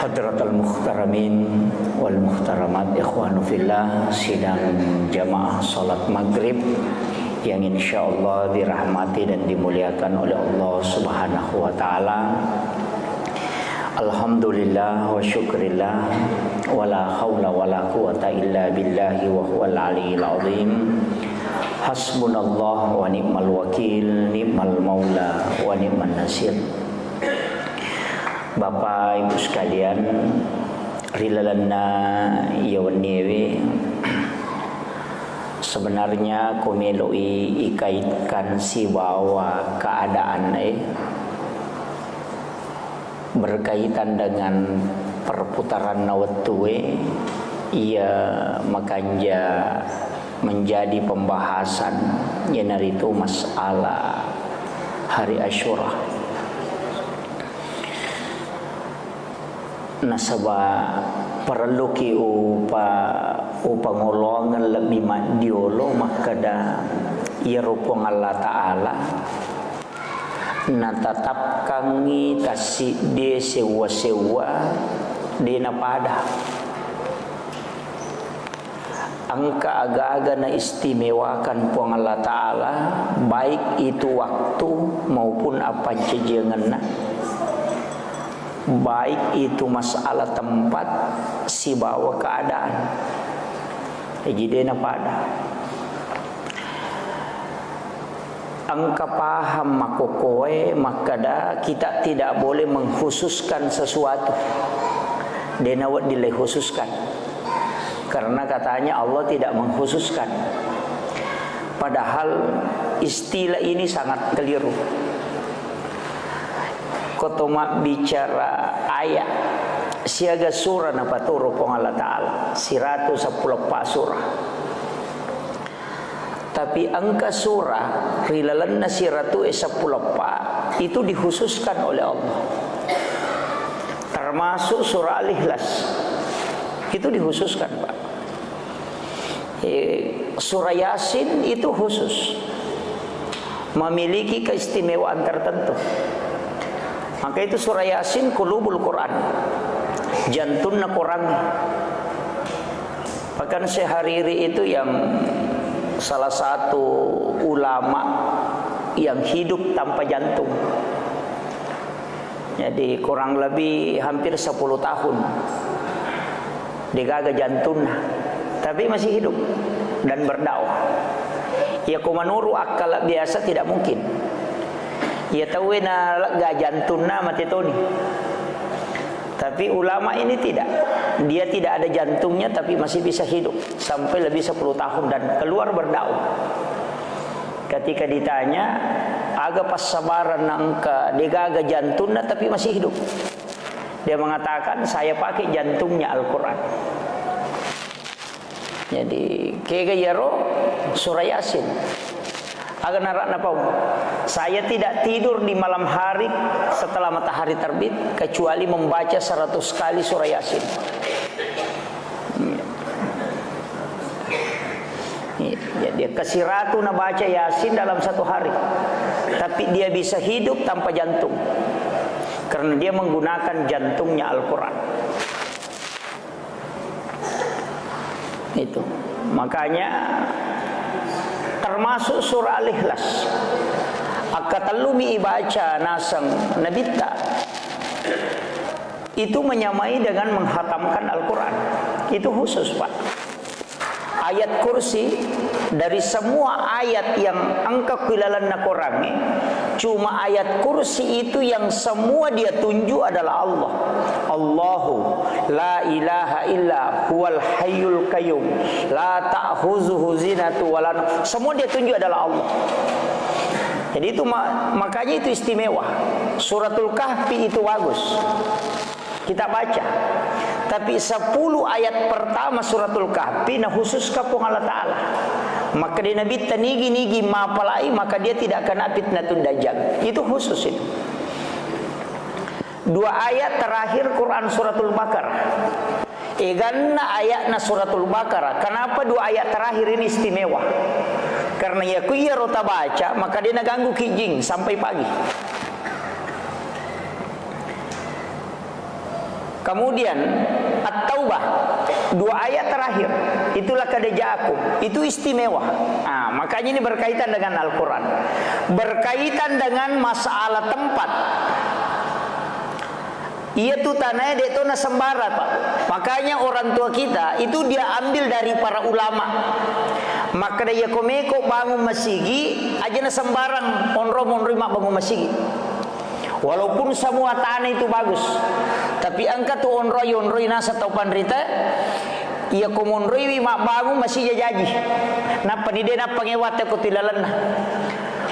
Hadratul Muhtaramin wal Muhtaramat, ikhwanu fillah, sidang jamaah salat maghrib yang insya Allah dirahmati dan dimuliakan oleh Allah Subhanahu wa ta'ala. Alhamdulillah wa syukrillah, wala hawla wala quwata illa billahi wa huwal aliyyil azim. Hasbunallah wa ni'mal wakil, ni'mal maula wa ni'man nasir. Bapak Ibu sekalian, rilalana yawanewe, sebenarnya kumeloi ikaitkan si bahwa keadaan berkaitan dengan perputaran nawatue, ia makanya menjadi pembahasan yenaritu masalah hari Asyura. Nasaba perlu ki upangolongan lebih madiolo makada ia rupong Allah Ta'ala natatap kangi tasik de sewa-sewa de napada angka aga-aga na istimewakan puang Allah Ta'ala, baik itu waktu maupun apa cejengan, baik itu masalah tempat si bawa keadaan. Jadi dia pada angka paham makokoe makada kita tidak boleh mengkhususkan sesuatu. Dia nawat dilekhususkan karena katanya Allah tidak mengkhususkan. Padahal istilah ini sangat keliru. Kotoma bicara ayat siaga surah napa turu pong Allah Ta'ala 110 surah, tapi angka surah rilalanna 110 itu dikhususkan oleh Allah, termasuk surah Al-Ikhlas itu dikhususkan, Pak. Surah Yasin itu khusus, memiliki keistimewaan tertentu. Maka itu surah Yasin kulubul Quran, jantunna Quran. Bahkan sehariri itu yang salah satu ulama yang hidup tanpa jantung. Jadi kurang lebih hampir 10 tahun digaga jantungnya, tapi masih hidup dan berdakwah. Ya kumanuru akal biasa tidak mungkin. Ya tahu na jantungnya mati toni. Tapi ulama ini tidak. Dia tidak ada jantungnya tapi masih bisa hidup sampai lebih 10 tahun dan keluar berdakwah. Ketika ditanya, agak pas sabaran angka digaga jantungnya tapi masih hidup. Dia mengatakan, saya pakai jantungnya Al-Quran. Jadi kega yaro surah Yasin. Agak narak napau. Saya tidak tidur di malam hari setelah matahari terbit kecuali membaca 100 kali surah Yasin. Dia kesiratu na baca Yasin dalam satu hari, tapi dia bisa hidup tanpa jantung karena dia menggunakan jantungnya Al-Quran. Itu makanya termasuk surah Al-Ikhlas akatalumi ibaca nasang nabita itu menyamai dengan menghatamkan Al-Quran. Itu khusus, Pak. Ayat kursi dari semua ayat yang angka kilalan na Quran, cuma ayat kursi itu yang semua dia tunjuk adalah Allah. Allahu la ilaha illa huwal hayyul qayyum la ta'khuzuhu zinatu wala nawm. Semua dia tunjuk adalah Allah. Jadi itu makanya itu istimewa. Suratul Kahfi itu bagus kita baca. Tapi 10 ayat pertama suratul Kahfi nah khusus kapung Allah Ta'ala. Maka dia Nabi tanigi-nigi mapalai, maka dia tidak kena fitnatun dajjal. Itu khusus itu. 2 ayat terakhir Quran suratul Baqarah. Eganna ayatna suratul Baqarah. Kenapa 2 ayat terakhir ini istimewa? Karena ya kuya rota baca, maka dia naganggu kijing sampai pagi. Kemudian At-Taubah, 2 ayat terakhir, itulah kadeja'akum, itu istimewa. Nah, makanya ini berkaitan dengan Al-Quran, berkaitan dengan masalah tempat. Ia tuh tanahnya dia tuh nasembara, Pak. Makanya orang tua kita itu dia ambil dari para ulama. Maka dia komeko bangun masigi aja na sembarang onro mak bangun masigi. Walaupun semua tanah itu bagus, tapi angka tuh onroi nasa tau pandrita, ia komonroi mak bangun masih jaji. Napa ni dia na pangewat ko tilalan na.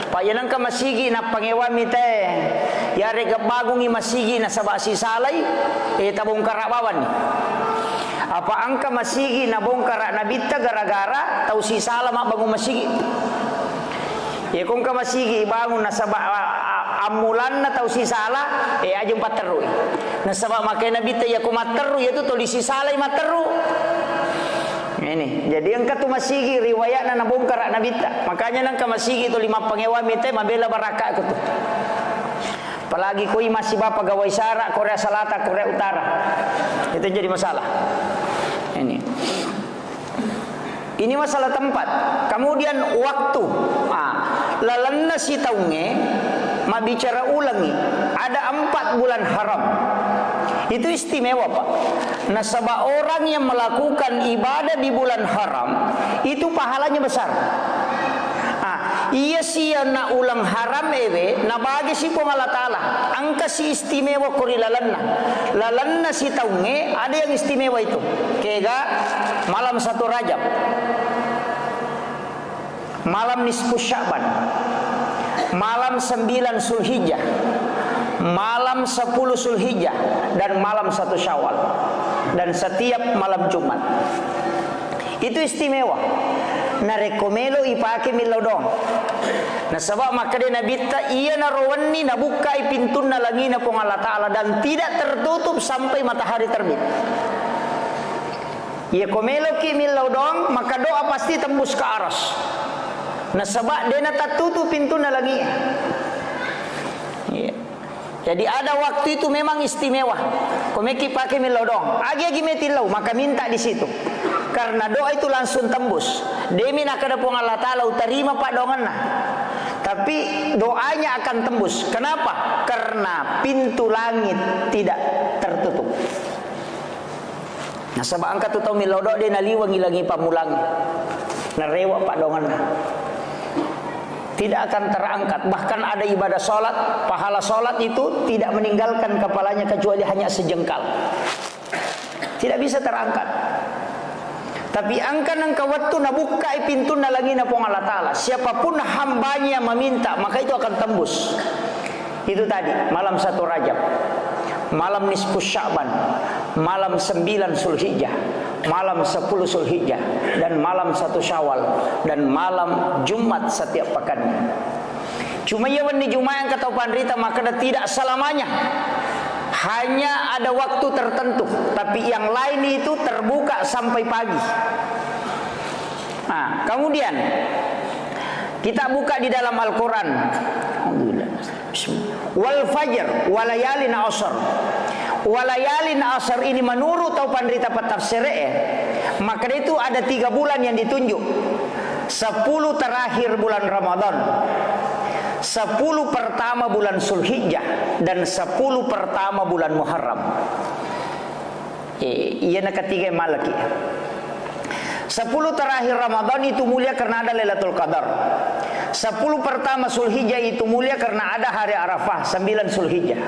Payanan ka masigi na pangewa mite. Ya rega bagungi masigi na sabasi salay, tabong karabawan ni. Apa angka masigi na bongkar na bitta gara-gara tau si sala mak bangun masigi. Ya kung ka masigi bangun na sabah amulan na tau si sala aja pateru. Na sabah makai na bitta ya kumateru ya tu toli si salay materu. Ini jadi angka tu masigi riwayat na nabongkar na bitta. Makanya nang ka masigi tu 5 pangewa mite mabela baraka ko tu. Apalagi koi masih bapak gawai sara Korea Selatan, Korea Utara. Itu jadi masalah. Ini masalah tempat. Kemudian waktu. Lalanna si taunge ma bicara ulangi. Ada 4 bulan haram. Itu istimewa, Pak. Nah, sebab orang yang melakukan ibadah di bulan haram itu pahalanya besar. Iya siya na ulang haram ewe na bagi si pong Allah Ta'ala angka si istimewa kuri lalanna si taunge ada yang istimewa itu kega malam 1 Rajab, malam nisfu Sya'ban, malam 9 Zulhijjah, malam 10 Zulhijjah, dan malam 1 Syawal, dan setiap malam Jumat. Itu istimewa. Na rekomelo ipake milaw dong. Na sabab maka dia nabita iya na rawani na buka pintun na langi na pong Allah Ta'ala dan tidak tertutup sampai matahari terbit. Iya komelo ki milaw dong maka doa pasti tembus ke aras. Na sabab dia na tertutup pintun na langi. Iya. Jadi ada waktu itu memang istimewa. Komeki pakai milaw dong. Agi metilaw maka minta di situ. Karena doa itu langsung tembus. Demi nak ada pun Allah Ta'ala utarima pak dongan nah. Tapi doanya akan tembus. Kenapa? Karena pintu langit tidak tertutup. Nah sebab angkat tu tahu milaw doa dia naliwangi lagi pamulangi. Narewa pak dongan nah. Tidak akan terangkat. Bahkan ada ibadah solat, pahala solat itu tidak meninggalkan kepalanya kecuali hanya sejengkal. Tidak bisa terangkat. Tapi angka waktu nabuka pintu na lagi na pong Allah Ta'ala. Siapapun hambanya meminta maka itu akan tembus. Itu tadi malam 1 Rajab, malam nisfu Sya'ban, malam 9 Zulhijjah, malam 10 Zulhijjah, dan malam 1 Syawal, dan malam Jumat setiap pekannya. Cuma ya di Jumat yang kata pandrita maka tidak selamanya. Hanya ada waktu tertentu, tapi yang lain itu terbuka sampai pagi. Nah, kemudian kita buka di dalam Al-Quran. Wal fajr walayalin asr. Walayalin asr ini menurut tau pandrita petafsir maka itu ada 3 bulan yang ditunjuk. 10 terakhir bulan Ramadan, 10 pertama bulan Zulhijjah, dan 10 pertama bulan Muharram. Iya nak ketiga malaki. 10 terakhir Ramadan itu mulia karena ada Lailatul Qadar. 10 pertama Zulhijjah itu mulia karena ada hari Arafah 9 Zulhijjah.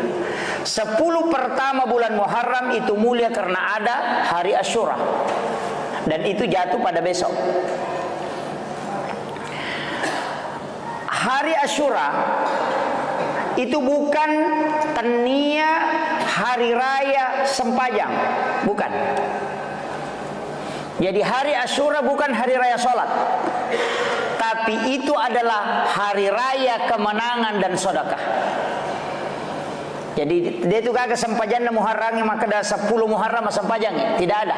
10 pertama bulan Muharram itu mulia karena ada hari Asyura. Dan itu jatuh pada besok. Hari Asyura itu bukan tania hari raya Sempajang, bukan. Jadi hari Asyura bukan hari raya sholat, tapi itu adalah hari raya kemenangan dan sedekah. Jadi dia itu kagak Sempajang dan Muharram maka ada 10 Muharram Sempajang tidak ada.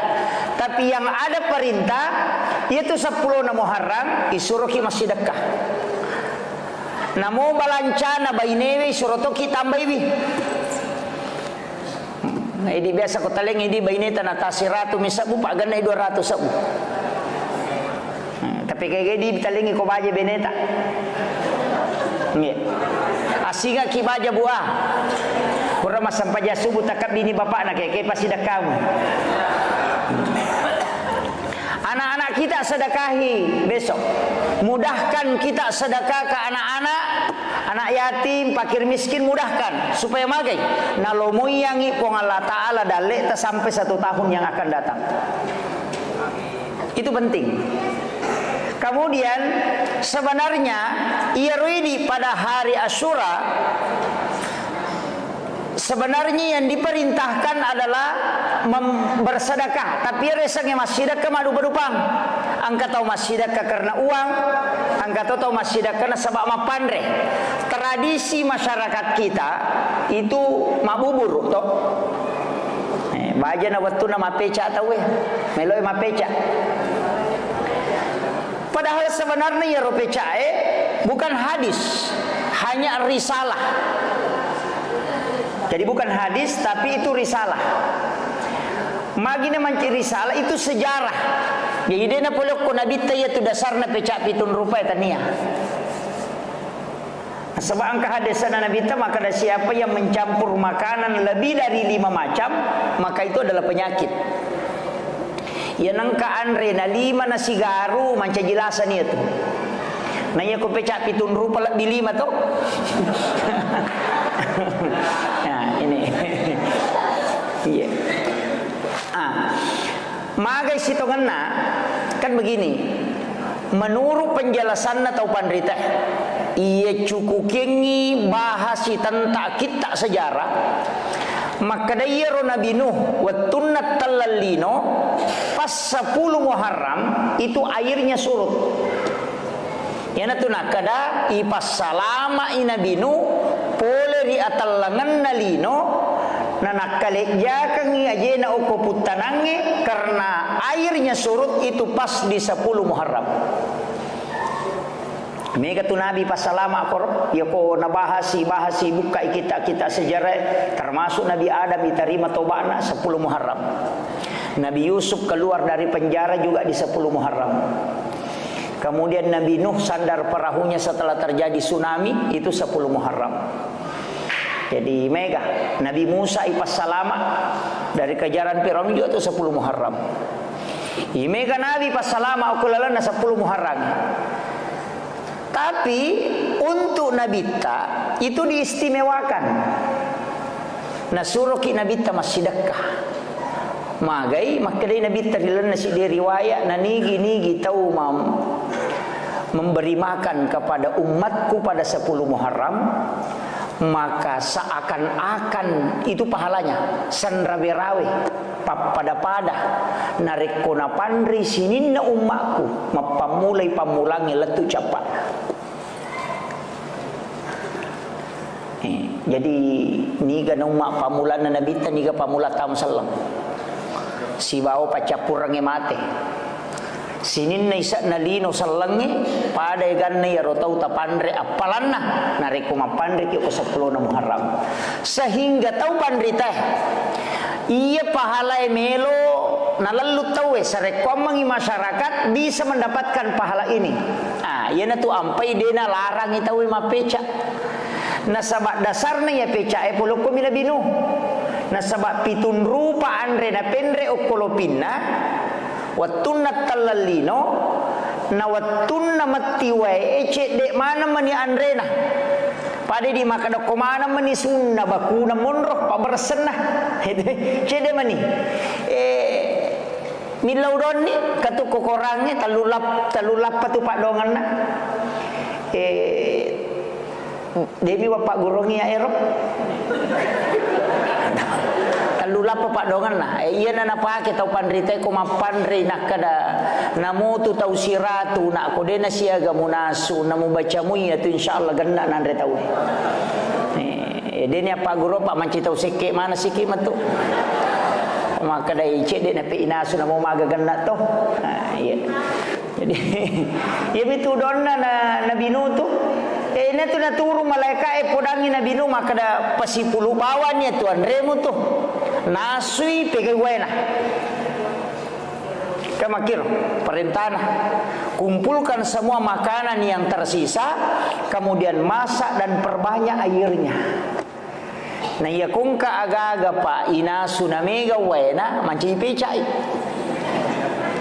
Tapi yang ada perintah yaitu 10 Muharram disuruh masih sedekah. Namo balancana bainewi suruh kita tambah iwi. Idi biasa ko taleng idi baineta na tasiratu misabu pagan na 200 sabu. Tapi kayak di talengi ko baje beneta. Nggih. Asiga ki baja buah. Kurang masam paja subuh takap bini bapak nak kayak pasti dakam. Anak-anak kita sedekahi besok. Mudahkan kita sedekah ke anak-anak, anak yatim, fakir miskin, mudahkan supaya magai. Nalomoy yang ipong Allah Ta'ala dalek sampai 1 tahun yang akan datang. Itu penting. Kemudian sebenarnya Iyarwidi pada hari Asyura sebenarnya yang diperintahkan adalah bersedekah, tapi resangnya massedekah madu berupang. Angka tahu massedekah karena uang, angka tahu massedekah karena sebab mapandre. Tradisi masyarakat kita itu mabubur toh. Baja na waktu na mapeca tahu meloy mapeca. Padahal sebenarnya ya ropecae bukan hadis, hanya risalah. Jadi bukan hadis tapi itu risalah. Magina manci risalah itu sejarah. Jadi dia na polok ko nabi taya tu dasarna pecak pitun rupa tania. Sebab angka hadisan nabi ta maka ada siapa yang mencampur makanan lebih dari 5 macam maka itu adalah penyakit. Ya nangka andre na 5 nasi garu manca jelasan itu. Nanya ko pecak pitun rupa lebih 5 tu. Nah, ini. Iya. Magai sitonganna kan begini. Menurut penjelasan atau pandrita, ia cukup kengi bahasi tentang kita sejarah. Maka daya Nabi Nuh watunat talalino pas 10 Muharram itu airnya surut. Yana tu nakada ipas salama Nabi Nuh pole ri atallangan nalino nanakale jakang aje na oko putanange karena airnya surut itu pas di 10 Muharram. Mega tu Nabi pasalama kor ya ko nabahasi buka kita sejarah termasuk Nabi Adam diterima tobatna 10 Muharram. Nabi Yusuf keluar dari penjara juga di 10 Muharram. Kemudian Nabi Nuh sandar perahunya setelah terjadi tsunami itu 10 Muharram. Jadi mega Nabi Musa ipas salama dari kejaran Firaun juga itu 10 Muharram. Mega Nabi pas salama akulalana 10 Muharram. Tapi untuk Nabita itu diistimewakan. Nah suruh ki Nabita massedekah. Magai makadai Nabita dilana si dia riwayat na nigi tahu memberi makan kepada umatku pada 10 Muharram maka seakan-akan itu pahalanya sanrabe-rawe pada narik kona pandri sinin na umatku mapamulai pamulangi letu capat. Jadi niga na umat pamulan na nabita niga pamula tam salam si bawa pacapurang mate sinin na isa na lino salangi pada ganna ya rotau tapandre apalanna nariku mapandre ki ko 10 na Muharram sehingga tau pandrita iya pahala melo nalalu tahu sarekomangi masyarakat bisa mendapatkan pahala ini. Iya na tu ampai dia na larang itaw mapeca nasabak dasarna ya peca pulok ko milabinu nasabak pitun rupa andre na pendre o kolopinna watunat talalino na watunna matiwai ece dek mana mani andrena pada di makada komana mani sunna bakuna monroh pabersenah cede mani milau doni katu kokorangnya talulap patu pak dongan na debi bapak gurongi ya erop talulap pak dongan na iya na napake tau pandrite ko mapandre nakada namu tu tau siratu nak ko dena siaga munasu namu baca muya tu insyaallah ganna nandre tau denia pak guru pak manci tau seke mana siki matu maka dai cek dia napi inasu namu maga ganna to iya jadi ya bitu donna nabi nu tu na tu naturu malaika podangi nabi nu maka da pasipulu bawannya tuan remu tu nasui pegai wena. Kamakir perintah, kumpulkan semua makanan yang tersisa, kemudian masak dan perbanyak airnya. Nah ya kungka aga-aga pa inasu na mega wena manci pecai.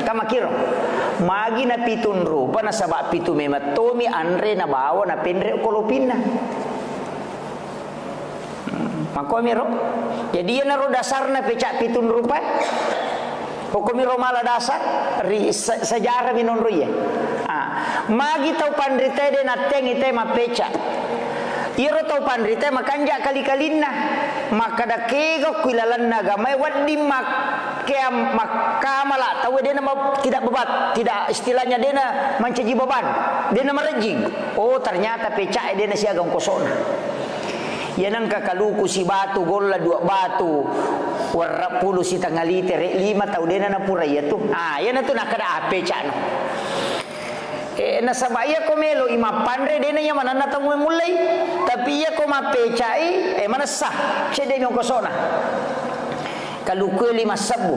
Kamakir magi na pitun rupa na sabak pitu mematomi andre na bawa na pendre kolopina. Makomiro. Jadi ya naro dasar na pecak pitun rupa. Hukumiro mala dasar sejarah minon ruya. Magi tau pandrite de na tengi tema pecak. Iro tau pandrite makanja kali-kalinna. Maka da kego kuilalan naga mai waddi mak kaya makamala tahu dia nama tidak bebat, tidak istilahnya dia na mencaji beban, dia na merejing. Oh ternyata pecak dia na siagang kosona. Ya nang kakaluku si batu golla 2 batu warna puluh si tanggal liter 5 tahu dia na pura ya tuh. Ya na tu nak kada pecak no. Na sabaya ko melo ima pandre dia na yang mana na tamu mulai, tapi ya ko mapecai mana sah cede no kosona. Kaluku 5 sabu.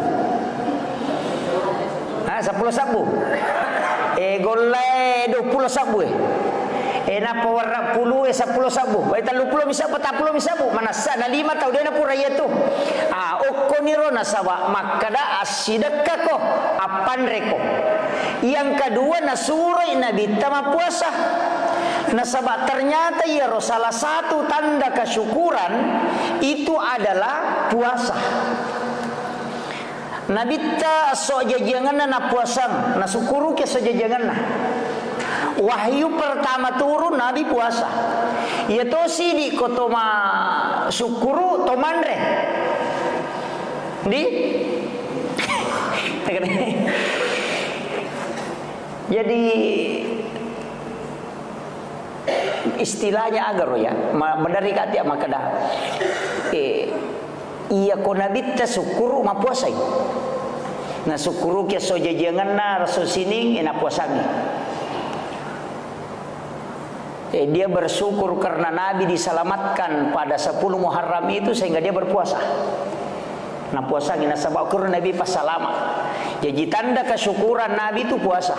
10 sabu. Golai 20 sabu. Napa warna 10 10 sabu. Baik 30 bisa 40 sabu. Mana sa na 5 tahu dia na pura ya tu. Okoniro na sawa makada asidakka ko apandre ko. Yang kedua nasurai Nabi tama puasa. Nasabah ternyata ya salah satu tanda kesyukuran itu adalah puasa. Nabi ta so jajangan na puasa, nasukuru ke so jajangan na. Wahyu pertama turun Nabi puasa. Ya to sidi kotoma syukuru tomandre. Di jadi istilahnya agar ya dari kata maka dah iya ko nabi ta syukuru ma puasai na syukuru ke so jajangan na rasul sining ina puasami. Dia bersyukur karena Nabi diselamatkan pada 10 Muharram itu sehingga dia berpuasa. Nah puasa gina sabab karena Nabi pas selamat. Jadi tanda kesyukuran Nabi itu puasa.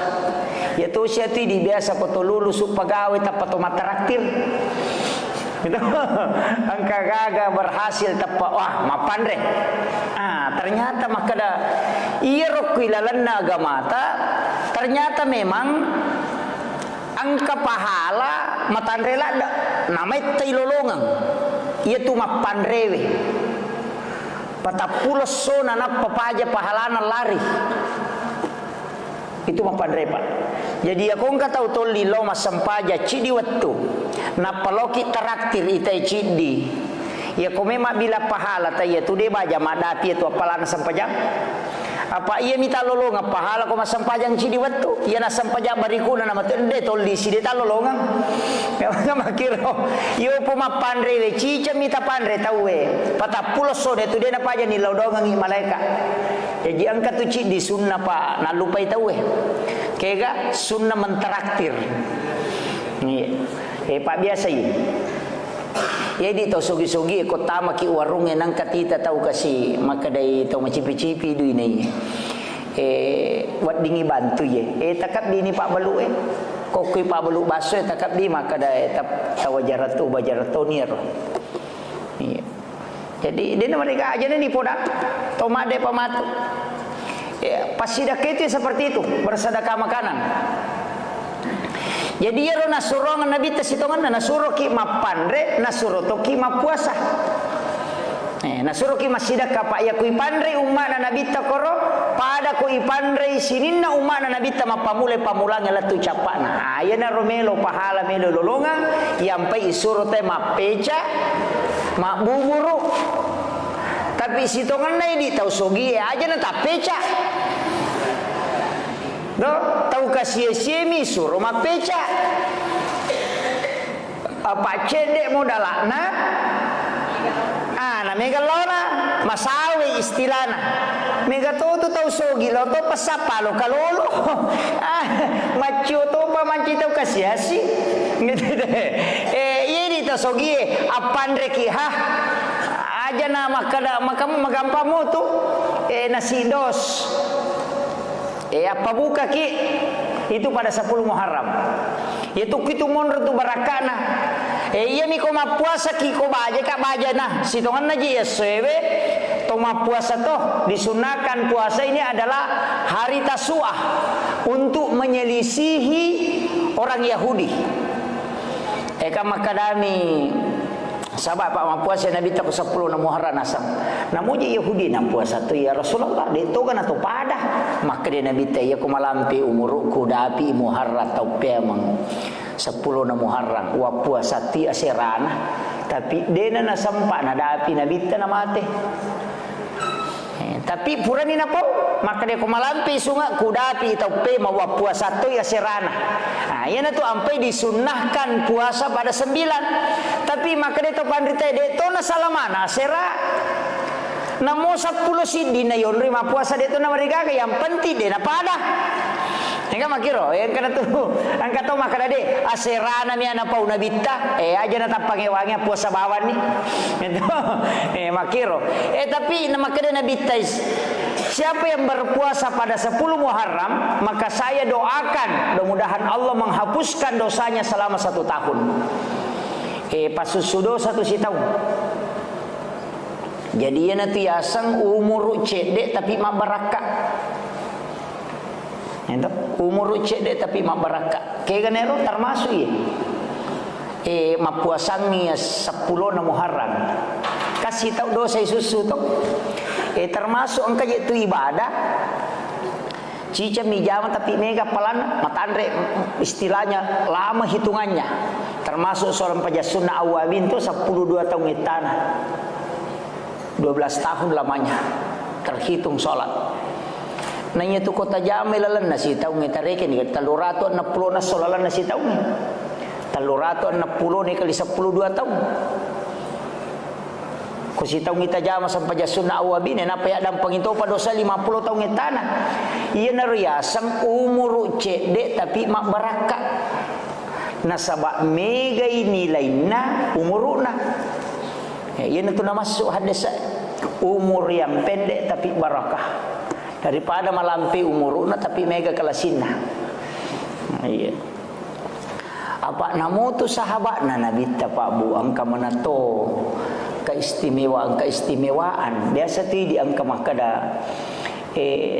Ya tu siatu di biasa koto lulus pegawai tapat tomat traktir. Gitu. Angka gaga berhasil tepat wah mapandre. Ternyata makada iya rokilalan agama ta ternyata memang angka pahala matandrela namanya tailolongan. Iya tu mapandrewe. Patapulos so na papaja pahalana lari. Itu mapandre pak. Jadi aku enggak tahu toli lo masampaja cidi waktu. Na paloki traktir itai cidi. Ya ko memang bila pahala taya tu de baja madati itu apalana sampajang. Apa ia minta lolongan pahala ko masampajang cidi waktu. Ia na sampajang barikuna nama tu de toli si de ta lolongan. Memang makiro. Yo puma pandre we cica minta pandre tahu we. Patapulos so de tu de na paja ni lodongan i malaikat. Jadi angkat tu cidi sunnah pak nak lupa tahu we. Kega sunnah mentraktir. Pak biasa ini. Jadi tau sogi-sogi ikut tama ki warung yang angkat kita tahu kasih maka dari tau macipi-cipi du ini. Wat dingi bantu ye. Takap di ini Pak Balu kokoi Pak Balu baso takap di maka dari tahu bajaratu nir. Jadi dia mereka aja ni podak. Tomat de pamatu. Pasti dah itu seperti itu bersedekah makanan. Jadi ya nasurongan Nabi tasitongan nasuro ki mapandre nasuro to ki mapuasa. Nasuro ki masidaka pa ya kui pandre umma na Nabi takoro pada kui pandre sininna umma na Nabi ta mapamule pamulang latu capana. Ya na romelo pahala melo lolongan yampai isuro te mapeca mabuburu. Tapi sitongan na di tau sogi aja na tapeca. Do tahu kasih siemi suruh mapeca apa cedek modalana na mega lona masawi istilana mega to tahu sogi lo to pasapa lo kalolo macio to pa manci tahu kasih si gitu deh ini to sogi apandre ki aja na makamu magampamu tu nasi dos apa buka ki itu pada 10 Muharram itu kitu monro tu barakana iya mi ko mapuasa ki ko baje ka baje nah sitongan naji ya sewe to mapuasa toh disunahkan puasa ini adalah hari Tasu'ah untuk menyelisihi orang Yahudi makadami sahabat Pak mapuasa Nabi tak 10 na Muharram asam namuji Yahudi na puasa tu ya Rasulullah dito kan atau pada maka dia Nabi teh ya kumalampi umurku dapi Muharram tau pemang 10 na Muharram wa puasa ti aserana tapi dena na sampa na dapi Nabi teh na mate tapi purani na po maka dia kumalampi sunga kudapi tau pemang wa puasa tu aserana yana tu ampai disunnahkan puasa pada 9 tapi maka dia tu pandrita dia tu na salamana sera namo 10 sidi na yon rima puasa dia tu na mereka yang penting dia na pada enggak makiro yang kana tu angka tu maka dia aserana mi ana pau nabita aja na tapange wangi puasa bawan ni itu makiro tapi maka dia nabita siapa yang berpuasa pada 10 Muharram maka saya doakan mudah-mudahan Allah menghapuskan dosanya selama 1 tahun pasusudo 1 tahun jadi ia nanti asang umur cedek tapi mak barakah itu umur cedek tapi mak barakah kaya ganero termasuk ya mapuasangi 10 na Muharram kasih tahu dosa susu tu termasuk engkau itu ibadah cica mijama tapi mega pelan matandre istilahnya lama hitungannya termasuk seorang pajasuna awabin tu 12 tahun itana 12 tahun lamanya terhitung sholat nanya tu kota jamil lalan nasi tahun itareke ni 360 na solalan nasi tahun 360 ni kali 10 2 tahun kusi tahu kita jama sampai jasuna awabin napa ya dan penginto pa dosa 50 tahun itana iya nariasang umur cedek tapi mak barakah nasaba mega nilai na umuruna iya tu nama masuk hadis umur yang pendek tapi barakah daripada malampi umuruna tapi mega kalasinna iya apa namu tu sahabat na Nabi ta Pak Bu angka manato keistimewaan biasa ti di angka makada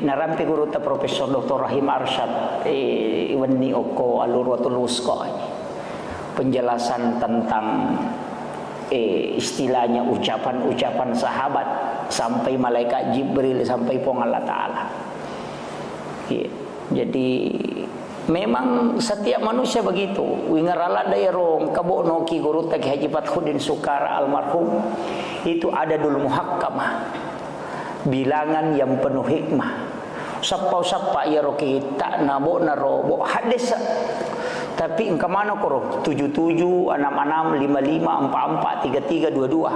narampi guru ta Profesor Dr. Rahim Arsyad iwani oko alurwatul wusqa penjelasan tentang istilahnya ucapan-ucapan sahabat sampai malaikat Jibril sampai pong Allah Ta'ala jadi memang setiap manusia begitu. Wingarala daerong kabokno ki guru taki Haji Fathudin Sukara almarhum itu ada dulu muhakkamah. Bilangan yang penuh hikmah. Sapau-sapa ya roki tak nabo narobo hadis. Tapi engka mana koro 77 66 55 44 33 22.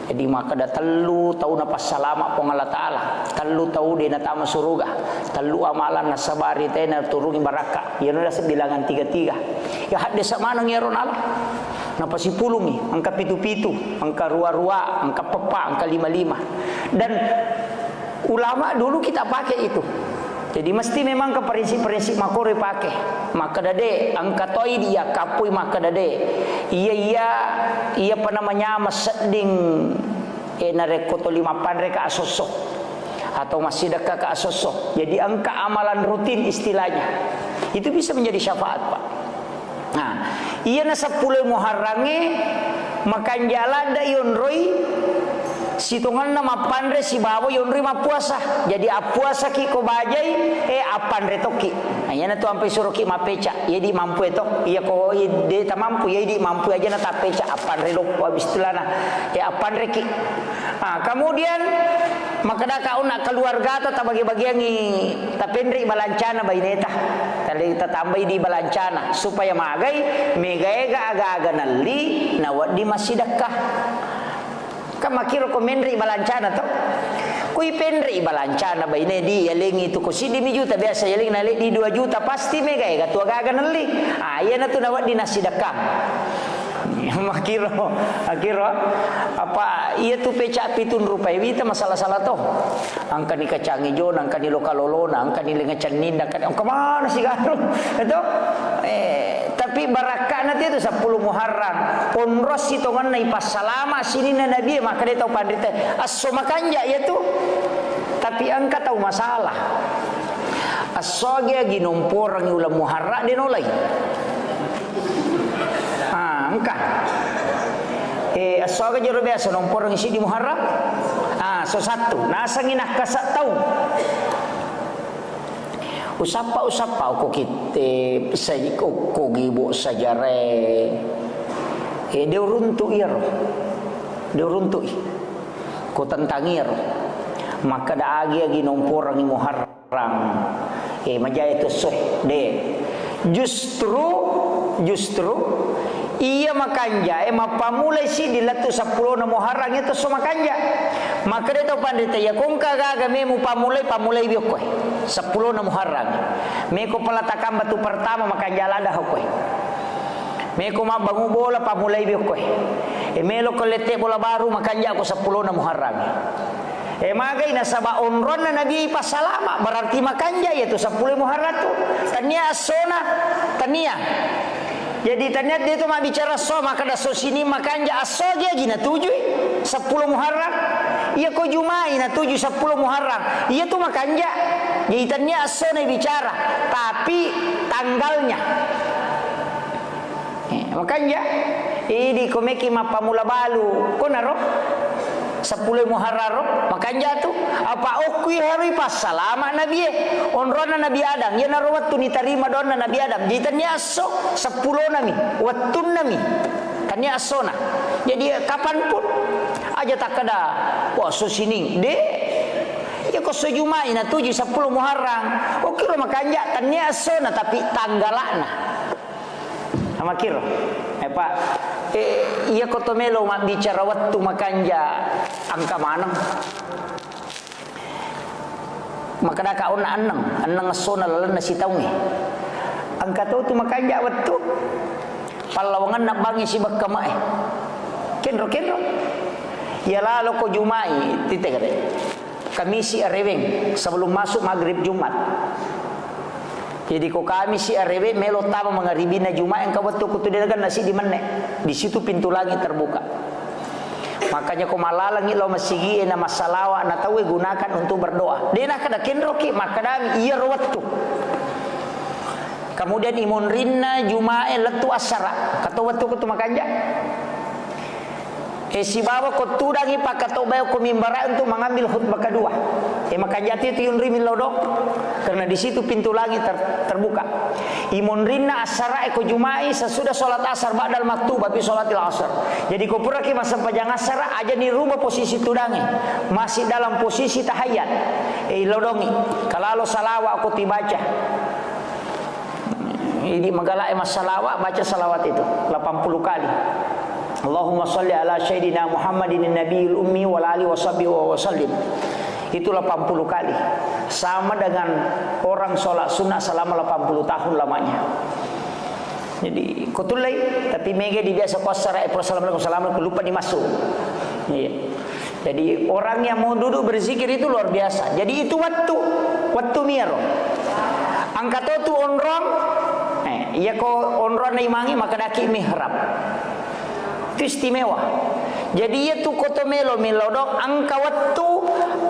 Jadi maka dah telu tahu napa salama pong Allah Ta'ala telu tahu dia nak tamu surga telu amalan nasabari tena turungi barakah ia dah sebilangan 33 ya hadis mana ngeron Allah napa si pulungi angka pitu-pitu angka rua-rua angka pepa angka 55 dan ulama dulu kita pakai itu jadi mesti memang ke prinsip-prinsip makore pakai maka dade angka toi dia kapui maka dade iya apa namanya maseding narekoto 5 pandre ka asosok atau masih dekat ke asosok jadi angka amalan rutin istilahnya itu bisa menjadi syafaat Pak nah iya na 10 Muharrange makan jalan da yonroi situngan nama pandre si bawa yonri ma puasa jadi puasa ki ko bajai apandre toki ayana tu ampai suruh ki ma peca ye di mampu itu iya ko de ta mampu ye di mampu aja na ta peca apandre lupa bistilana apandre ki kemudian maka da kau nak keluarga ta bagi-bagi ni tapendri balancana baineta tali ta tambai di balancana supaya magai megaega aga-aga nalli nawat di masidakah kan makiro ko menri balancana to kui penri balancana baine di yaling itu ko sidi mi juta biasa yaling nalik di 2 juta pasti mega ga tu aga nali iya na tu nawat di nasidakah Makiro apa iya tu pecak pitun rupai wita masalah-salah toh. Angka ni kacangi jon, angka ni lokalolona, angka ni lengacan ninda, angka mana sih garu. Itu tapi barakah nanti itu 10 Muharram. Onros itu kan nai pas salama sini na Nabi maka dia tahu pandita aso makanja ya tu. Tapi angka tahu masalah. Asoge ginompor ang ulam Muharram din olay. Angka. Asoge jero biasa nompor ang isi di Muharram. So satu. Nasa nginak kasat tahu. Usapa ko kite sa ko gibo sa jare. Dia runtu iro. Dia runtu. Ko tantangir. Maka da agi nompor ang Muharram. Majaya itu soh de. Justru iya makanja mapamulai si dilatu 10 na Muharram itu so makanja. Maka dia tahu pandita ya kung kagaga me mu pamulai biok koy 10 na Muharram. Me ko palatakan batu pertama makanja lada koy. Me ko mabangu bola pamulai biok koy. Me lo kolete bola baru makanja ko 10 na Muharram. Magay nasa baonron na Nabi pasalama berarti makanja yaitu 10 Muharram tu. Tania asona tania. Jadi tania dia tu mak bicara so maka dah so sini makanja aso dia gina 7 10 Muharram. Ia ko Jumai na 7 10 Muharram. Ia tu makanja. Jadi tania aso na bicara tapi tanggalnya. Makanja ini komeki mapamula balu konaro 10 Muharram makanya tu apa okui hari pas salama Nabi onrona Nabi Adam ya narawat tu nitarima donna Nabi Adam jadi tanya aso 10 nami wattun nami tanya asona jadi kapanpun aja tak ada wah so sining de ya ko so Jumai na 7 10 Muharram okui lo makanya tanya asona tapi tanggalana sama kiro Pak iya kotomelo mak bicara waktu makanja angka mana maka dah kaun anang sona lalan nasi taungi angka tu makanja waktu palawangan nak bangi si bakama kenro ya lalu ko Jumai titik kata Kamisi areweng sebelum masuk maghrib Jumat. Jadi ko kami si arewe melo tama mengaribina Jumat yang kawat tu kutudilagan nasi di mana? Di situ pintu langit terbuka. Makanya ko malalangi lo masigi na masalawa na tawe gunakan untuk berdoa. Dia nak kada kenroki maka dami iya rawattu. Kemudian imun rinna Jumat letu asara. Kata waktu kutu makanja. Si baba ko tudangi pakato bayo ko mimbara untuk mengambil khutbah kedua. Makanya itu yun rimin lodok karena di situ pintu langit terbuka. Imun rinna asara ko Jumai sesudah sholat asar ba'dal maktubah fi sholatil asar. Jadi ko pura ki masa pajang asar aja ni rubah posisi tudangi masih dalam posisi tahiyat. Lodongi kalau salawa aku tibaca. Ini magala mas salawa baca salawat itu 80 kali. Allahumma salli ala sayyidina Muhammadin nabiyil ummi wal ali washabihi wa sallim. Itu 80 kali. Sama dengan orang sholat sunnah selama 80 tahun lamanya. Jadi kutulai tapi mega di biasa qasara assalamualaikum lupa dimasuk. Iya. Jadi orang yang mau duduk berzikir itu luar biasa. Jadi itu waktu miro. Angkat tu onron iya ko onron na imangi maka daki mihrab. Itu istimewa. Jadi ia tu kotomelo milodok angka waktu,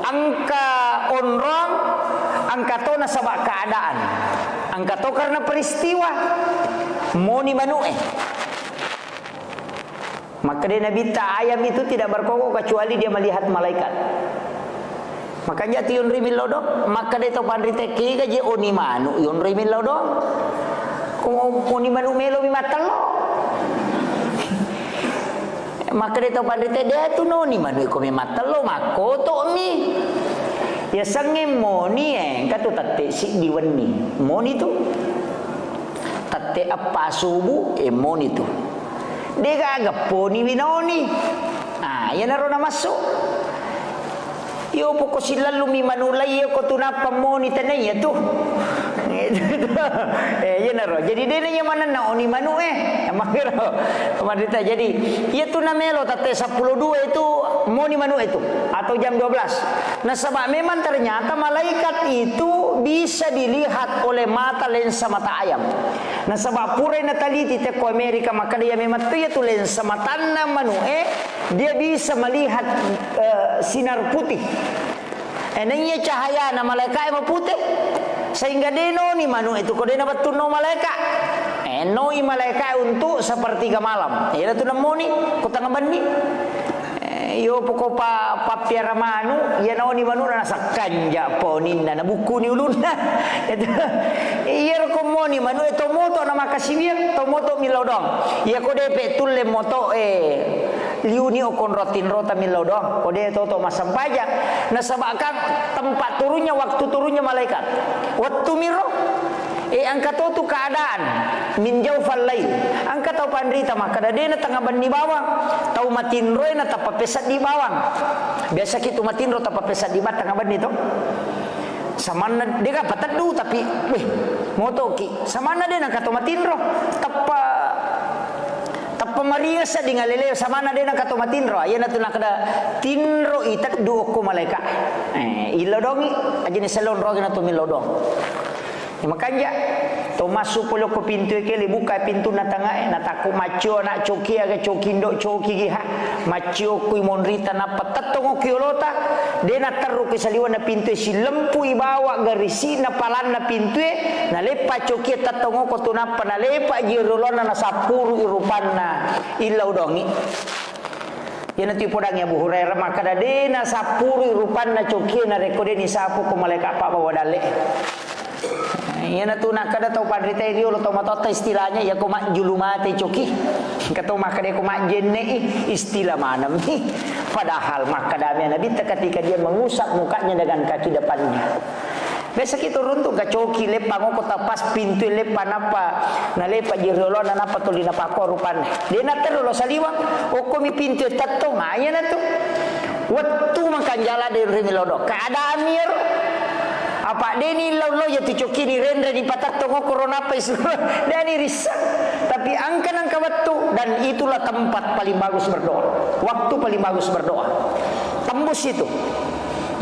angka onrong, angka to nasabak keadaan, angka to karena peristiwa, moni manue. Maka dia Nabi ayam itu tidak berkokok kecuali dia melihat malaikat. Makanya tu yunri milodok, maka dia tahu pandrite kiga je oni manu yunri milodok, kung oni manu melo mimatalo. Maka dia tahu pandita dia tu noni manu ko mimatalo makoto mi ya sange moni katu tatte si diweni moni tu tatte apa subu moni tu dia agak poni winoni ya narona masuk yo poko silalu mi manulai yo ko tunapa moni tanay tu Ya naro. Jadi dia nanya mana na oni manu makiro. Marita jadi ia tu na melo tate 12 itu moni manu itu atau jam 12. Nah sebab memang ternyata malaikat itu bisa dilihat oleh mata lensa mata ayam. Nah sebab pura na taliti te ko Amerika maka dia memang tu itu lensa mata na manu dia bisa melihat sinar putih. Enaknya cahaya na malaikat yang putih sehingga deno ni manu itu ko dena betul no malaikat. Noi malaikat untuk sepertiga malam. Ya tu namo ni ko tanga bandi. Yo poko pa piara manu ya no ni manu na sakanja ponin na buku ni ulun na. Iya ko mo ni manu to moto na makasibir to moto milodong. Ya ko depe tulle moto liuni okon rotin rota milodong kode toto masam pajak nasabakan tempat turunnya waktu turunnya malaikat waktu miro angka tu keadaan min jaufal lail angka tau pandrita maka dadena tengah ban di bawang tau matinro na tapapesat di bawang biasa kitu matinro tapapesat di bat tengah ban itu samana dega patadu tapi moto ki samana dena kato matinro Pemaria sa di ngalileo sa mana din ang katumatinro ayan na ito nakada tinro itak duok ko malaika ilodongi aja ni salon rogi na tumilodong makanya to masuk pulo ko pintu kele buka pintu na tanga na tako macho na choki aga chokindo choki giha macho ku monrita na patatong kiolota de na taru ke saliwan na pintu si lempu ibawa garisi na palan na pintu na lepa choki tatong ko tunapa na lepa jirulona na sapuru irupanna ilaw dongi yan ito podang ya Bu Hurairah maka dadena sapuru irupanna choki na rekode ni sapu ko malaikat pa bawadale. Yan na tu nak kada tau padri teh dia lo tau matota istilahnya ya koma julumate coki. Katau maka dia koma jenne istilah mana ni. Padahal maka dami Nabi ketika dia mengusap mukanya dengan kaki depannya. Biasa kita runtuk ke coki lepa ngoko tapas pintu lepa napa na lepa jirolo na napa tuli na pako rupan. Dia na terlo saliwa oko mi pintu tatto maya na tu. Waktu makan jala dari milodo keadaan mir apa deni lo ya tu coki ni rendre di patak tongo corona apa isu dani risak tapi angkan waktu dan itulah tempat paling bagus berdoa waktu paling bagus berdoa tembus itu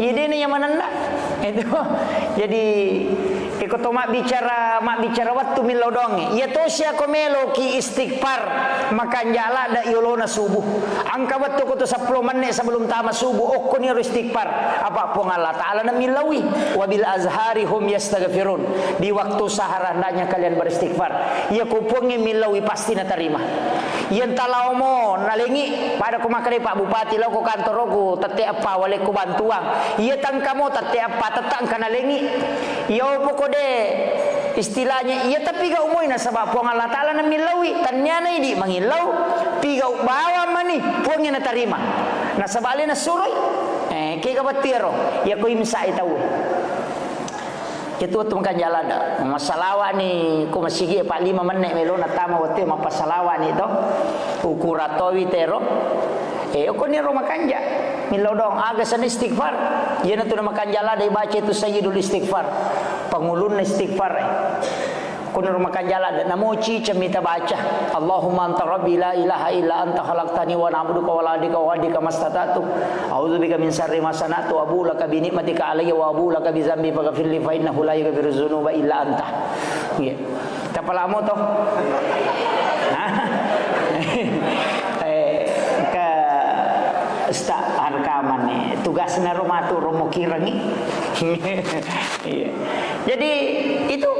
ini yang mana nak itu jadi ikut mak bicara waktu milodong ya tosya komelo ki istighfar makan jala da yolona subuh angka waktu ko to 10 menit sebelum tamat subuh okon ni istighfar apa pun Allah taala na milawi wabil azhari hum yastaghfirun di waktu sahar hendaknya kalian beristighfar ya kupungi milawi pasti na terima yen talau mo nalengi pada ko makare Pak Bupati lo ko kantor ko tete apa wale ko bantuang iya tangkamo tete apa tetang kana lengi yo pokode istilahnya iya tapi ga umoy na sabab po Allah taala na milawi tanyana idi mangilaw pigaw bawa mani puangin na tarima na sabali na suroy kay kabatiro ya ko imsa itaw itu waktu makan jalan masalawa ni ko masigi pa 5 menit melo na tama waktu mapasalawa ni to ukuratowi tero ko ni ro makanja milodong aga san istighfar yana tu makan jala dai baca itu sayyidul istighfar pangulun istighfar ko ni ro makan jala na moci cemita baca Allahumma anta rabbi la ilaha illa anta khalaqtani wa na'buduka wa la adika wa adika mastata'tu a'udzubika min syarri ma sana'tu wa abu laka bi ni'matika alayya wa abu laka bi dzambi faghfir li fa innahu la yaghfiru dzunuba illa anta nggih tapalamo to rekaman nih tugasnya romatu romo kirangi jadi itu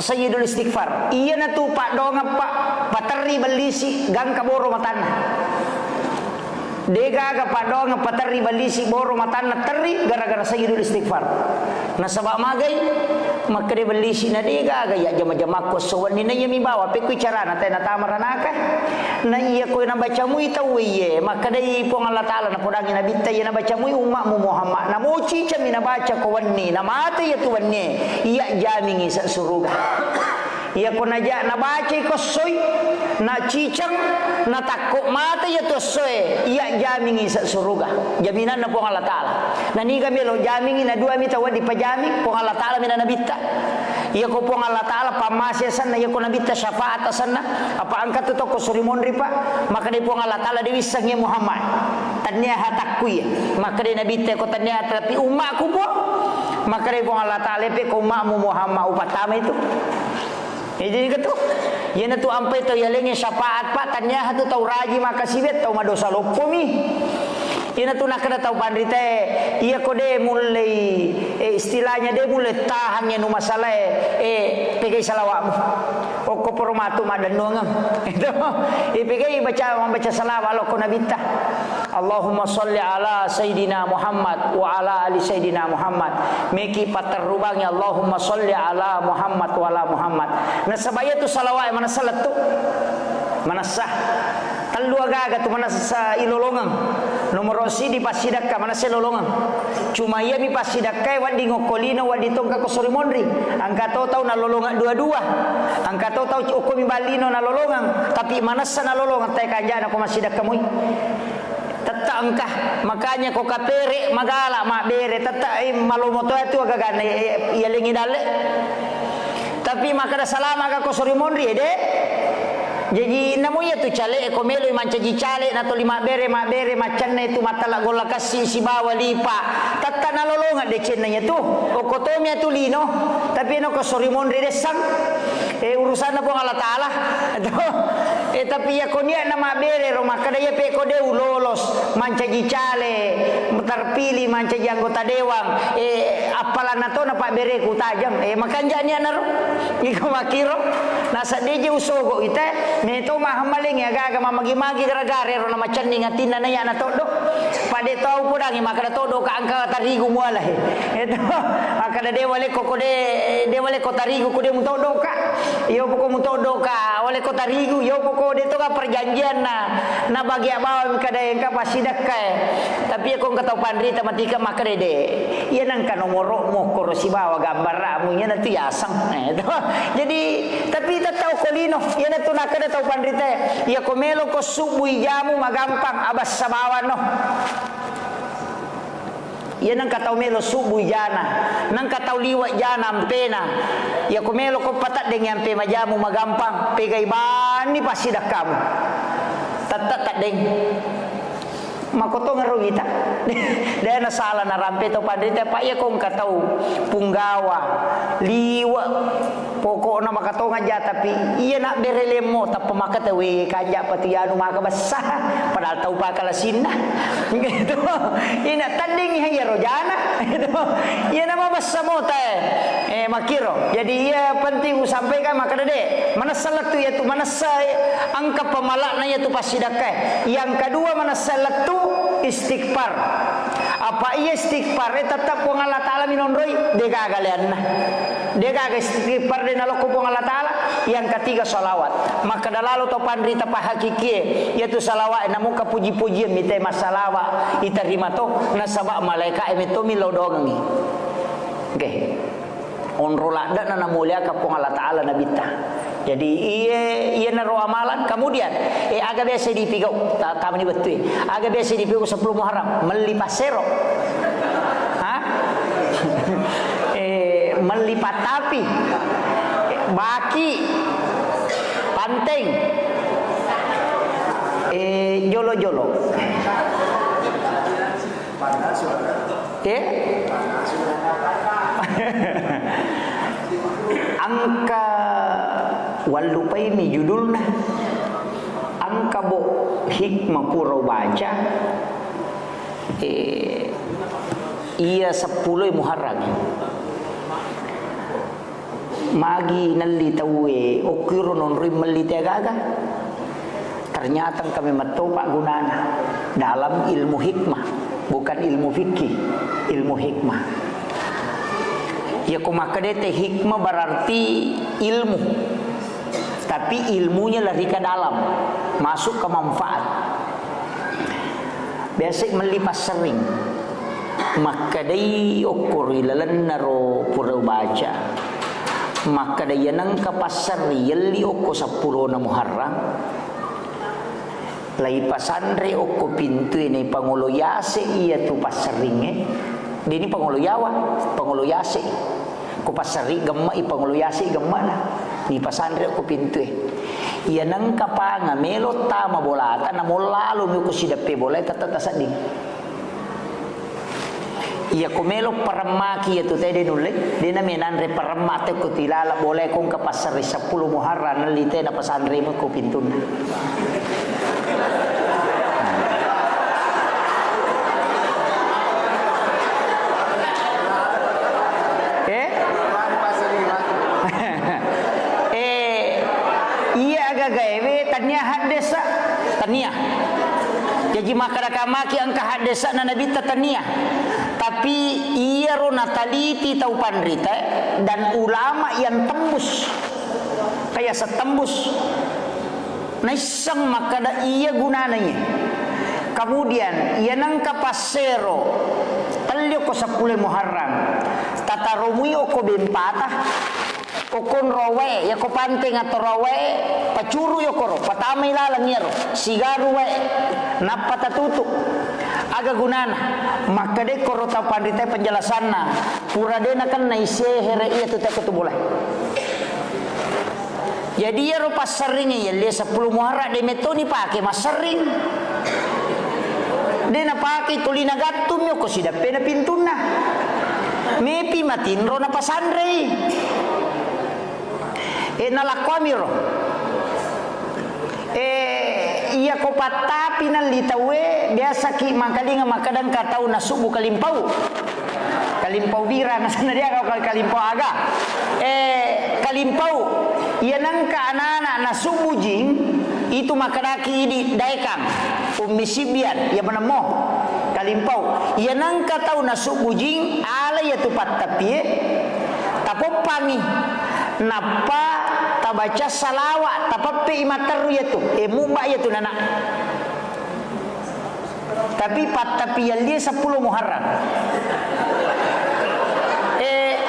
sayyidul istighfar iya na tu pak dong apa pateri belisi gang kaboro matana dega ga pak dong pateri belisi boro matana teri gara-gara sayyidul istighfar na sabab magai maka dia belisi na dega ga ya jama-jama ko sowan ni na yemi bawa pe ku cara na tena tamaranaka na iya ko na baca mu itawiye maka dai po Allah taala na podangi na bitta ya na baca mu umma mu Muhammad na moci cami na baca ko wanni na mata ya tu wanni iya jamingi sa suruga iya ko na ja na baca ko soy nak cicang, nak takut mata ya tu soe, ia jamingi surga. Jaminan na pong Allah Taala. Na ni kami lo jamingi na dua mita wadi pajami pong Allah Taala mina nabita. Ia ko pong Allah Taala pamasya sana ia ko nabita syafaat sana. Apa angkat tu ko surimondri pa, maka di pong Allah Taala diwisang ya Muhammad. Tanya hatakku ya, maka di nabita ko tanya tapi umatku po. Maka di pong Allah Taala pe ko umatmu Muhammad upatama itu. Jadi kata, ia tu ampai tu ia lengi syafaat pak tanya hatu tau raji maka sibet tau madosa lopomi. Ia tu nak kena tahu pandrite, ia kode mulai istilahnya dia mulai tahannya nu masalah pegai salawatmu. Oko pormatu madan nuangam. Itu, pegai baca salawat lo kona bintah. Allahumma salli ala Sayyidina Muhammad wa ala ali Sayyidina Muhammad. Meki paterubangnya Allahumma salli ala Muhammad wa ala Muhammad. Nah sebaya tu salawat mana salat tu? Mana sah? Talu agaga tu mana sa ilolongang. Nomor si di pasidakka mana sa ilolongang. Cuma ia mi pasidakka wadi ngokolino wadi tongka ko sorimondri. Angka tahu na lolongang dua-dua. Angka tahu uko mi balino na lolongang. Tapi mana sa na lolongang tay kanjana ko masidakka mui. Tetap engkah makanya kau kapere magala mak bere tetap malomoto itu agak gane ia lengi dale tapi maka dah salam agak kau sori mondri deh jadi namunya tu cale komelo manca ji cale na to lima bere macan na itu mata la gola kasi si bawa lipa tetap na lolonga de cenanya tu okotomia tu lino tapi no kau sori mondri desang urusan apa Allah Taala tapi ya konia nama bere rumah kada ya pe kode lolos manca gicale terpilih manca ji anggota dewan apalan nato na pak bere ku tajam makanya nya naro iko makiro nasa deje usogo ite neto mahamaling ya gaga mamagi-magi gara-gara ro nama cending atina na ya na todo pade tau pudangi makada todo ka angka tarigu muala itu akada dewale kokode dewale kotarigu kude mutodo ka yo poko mutodo ka wale kotarigu yo poko de to ka perjanjian na bagi abawa kada engka pasidakka tapi ako katau pandri tamatika makade de iya nang kanomoro mo korosi bawa gambar ramunya na tiasang itu jadi tapi tatau kolino iya na to nakada tau pandri te iya komelo ko subui jamu magampang abas sabawan no ia nang katau melo subuh jana nang katau liwat jana ampena ia ko melo ko patat dengan ampe majamu magampang pegai bani pasti dah kamu tak deng makoto ngarugita dia na salah na rampe to pandita pa ia kong katau punggawa liwa pokok na makato ngaja tapi iya nak berelemo tap pemakata we kanja patianu maka basah padahal tau pa kala sinna gitu ina tanding ya rojana gitu iya nama basamota makiro jadi ia penting sampaikan maka dede mana salat tu ya tu mana angka pemalakna ya tu pasidakah yang kedua mana salat tu istighfar apa ia istighfar tetap pong Allah Taala minonroi de gagalian de gaga istighfar de naloko pong Allah Taala yang ketiga salawat maka dalalu to pandrita pa hakiki yaitu salawat namu ka puji-pujian mite masalawa iterima to nasaba malaika emito milodongi oke onrolada na mulia ka pong Allah Taala nabita jadi iya naro amalan kemudian agak biasa dipigau tamu ni betul agak biasa dipigau 10 Muharram melipat sero melipat api baki panteng jolo-jolo angka walupai mi judulna angka bo hikmah pura baca iya 10 Muharram magi nalli tawe okiro non rimali tegaga ternyata kami matopa gunana dalam ilmu hikmah bukan ilmu fikih ilmu hikmah ya kumakadete hikmah berarti ilmu tapi ilmunya lari ke dalam masuk ke manfaat biasa melipas sering maka dai ukur ilalan naro pura baca maka daya nang kapasar yelli oko 10 na Muharram lai pasandre oko pintu ini pangulo yase iya tu pasaringe dini pangulo yawa pangulo yase ko pasari gemma i pangulo yase gemma na ni pasandre oko pintu iya nang kapanga melo tama bolata na molalo mi ko sidape bolata tatasadi iya komelo paramaki itu tadi nulik dina menanre paramate ko tilala boleh kong ka pasar 10 Muharram nalite na pasandre mo ko pintun iya agak gawe tanya hadesa tania jadi maki angka hadesa na nabi tania tapi iya rona taliti tau pandrita dan ulama yang tembus kayak setembus naisang makada iya gunananya kemudian iya nangka pasero talyo ko 10 Muharram tatarumui oko bempatah kokon rowe ya ko panteng atau rowe pacuru yo koro patama ilalang yero sigaru we napata tutup aga gunana maka de koro ta pandita penjelasanna pura dena kan naise here iya tu tak boleh jadi ya ro pasering ya le 10 Muharram de metoni pake masering dena pake tulina gattum yo ko sida pena pintuna mepi matin ro na pasandre nalakwamiro iya ko patapi na litawe biasa ki makalinga makadang katau na subu kalimpau bira na sana dia kau kalimpau aga kalimpau iya nangka anak-anak na subu jing itu makadaki di daekang ummi sibian ya menemo kalimpau iya nangka tau na subu jing ala ya tupat tapi tapopangi napa tabaca salawat tapappe imataru yaitu mumba yaitu nana tapi tapi dia 10 Muharram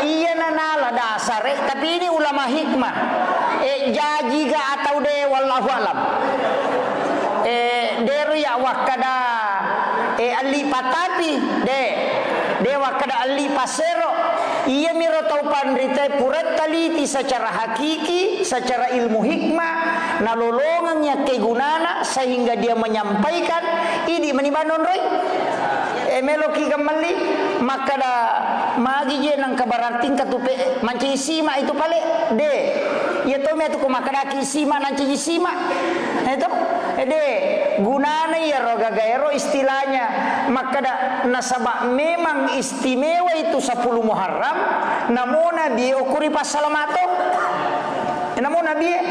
iya nana lah dasar tapi ini ulama hikmah jaji ga atau de wallahu alam deru ya wakada ali patapi de wakada ali pasero ia miro tau pandrita purat taliti secara hakiki, secara ilmu hikmah, nalolongannya kegunana sehingga dia menyampaikan ini menibanon roy. Meloki kembali maka da magi je nang kabarating katupe manci sima itu pale de. Ya to me tu ko makadaki sima nanci sima. Itu de gunana ya roga gaero istilahnya maka da nasaba memang istimewa itu 10 Muharram namona dia ukuri pasalamato namona dia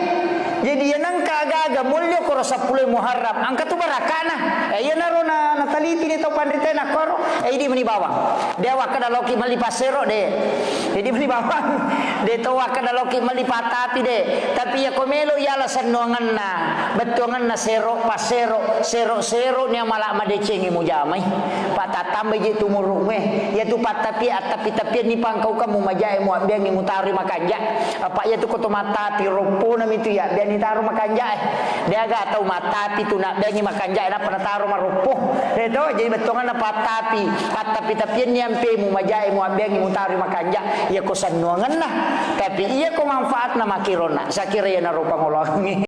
jadi yang kagaga mulyo koro 10 Muharram angka tu barakana iya naro na nataliti ni to pandrita na koro di mani bawang dia wakada loki mali pasero de jadi mani bawang de to wakada loki mali patapi de tapi ya komelo ya la sanuangan na betuangan na sero pasero sero ni malak madecengi mujamai patatambe je tumuru me ya tu patapi tapi ni pangkau kamu majai mu biang ni mutari makanja apa ya tu koto mata pi ropo na mitu ya biang ni taruh makanja dia agak tahu mata pi tu nak biang ni makanja na pernah taruh marupo itu jadi betuangan na patapi ni ampe mu majai mu biang ni mutari makanja ya ko sanuangan nah tapi iya ko manfaat na makirona sakira ya na rupa ngolongi